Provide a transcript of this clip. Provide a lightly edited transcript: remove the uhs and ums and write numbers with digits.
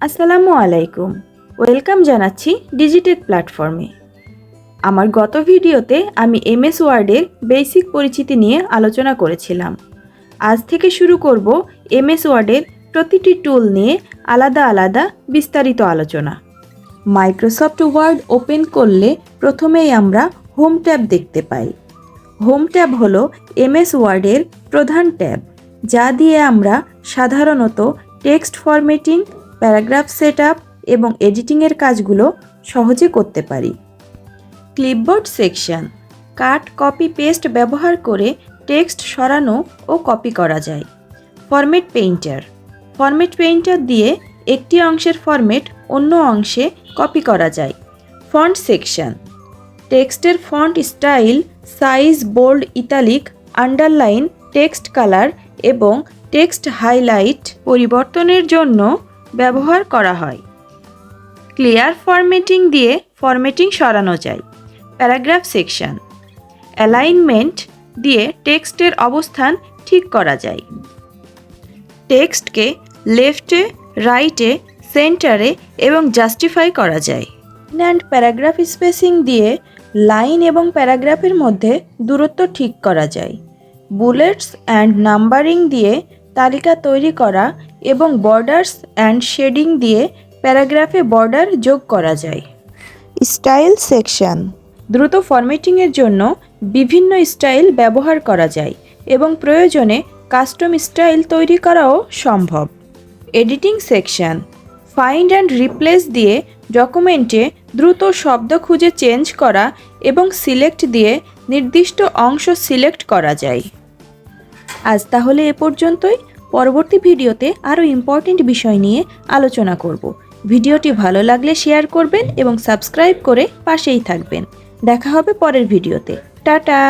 আসসালামু আলাইকুম। ওয়েলকাম জানাচ্ছি ডিজিটেক প্ল্যাটফর্মে। আমার গত ভিডিওতে আমি এমএস ওয়ার্ডের বেসিক পরিচিতি নিয়ে আলোচনা করেছিলাম। আজ থেকে শুরু করব এমএস ওয়ার্ডের প্রতিটি টুল নিয়ে আলাদা আলাদা বিস্তারিত আলোচনা। মাইক্রোসফট ওয়ার্ড ওপেন করলে প্রথমেই আমরা হোম ট্যাব দেখতে পাই। হোম ট্যাব হলো এমএস ওয়ার্ডের প্রধান ট্যাব, যা দিয়ে আমরা সাধারণত টেক্সট ফরম্যাটিং, প্যারাগ্রাফ সেটআপ এবং এডিটিংয়ের কাজগুলো সহজে করতে পারি। ক্লিপবোর্ড সেকশন, কাট, কপি, পেস্ট ব্যবহার করে টেক্সট সরানো ও কপি করা যায়। ফরম্যাট পেইন্টার দিয়ে একটি অংশের ফরম্যাট অন্য অংশে কপি করা যায়। ফন্ট সেকশন, টেক্সটের font style, size, bold, italic, underline, text colour এবং টেক্সট হাইলাইট পরিবর্তনের জন্য ব্যবহার করা হয়। ক্লিয়ার ফরম্যাটিং দিয়ে ফরম্যাটিং সরানো যায়। প্যারাগ্রাফ সেকশন, অ্যালাইনমেন্ট দিয়ে টেক্সটের অবস্থান ঠিক করা যায়। টেক্সটকে লেফটে, রাইটে, সেন্টারে এবং জাস্টিফাই করা যায়। অ্যান্ড প্যারাগ্রাফ স্পেসিং দিয়ে লাইন এবং প্যারাগ্রাফের মধ্যে দূরত্ব ঠিক করা যায়। বুলেটস অ্যান্ড নাম্বারিং দিয়ে তালিকা তৈরি করা এবং বর্ডার্স অ্যান্ড শেডিং দিয়ে প্যারাগ্রাফে বর্ডার যোগ করা যায়। স্টাইল সেকশন, দ্রুত ফরম্যাটিংয়ের জন্য বিভিন্ন স্টাইল ব্যবহার করা যায় এবং প্রয়োজনে কাস্টম স্টাইল তৈরি করাও সম্ভব। Editing section, find and replace দিয়ে ডকুমেন্টে দ্রুত শব্দ খুঁজে চেঞ্জ করা এবং সিলেক্ট দিয়ে নির্দিষ্ট অংশ সিলেক্ট করা যায়। আজ তাহলে এ পর্যন্তই। পরবর্তী ভিডিওতে আরও ইম্পর্টেন্ট বিষয় নিয়ে আলোচনা করব। ভিডিওটি ভালো লাগলে শেয়ার করবেন এবং সাবস্ক্রাইব করে পাশেই থাকবেন। দেখা হবে পরের ভিডিওতে। টাটা।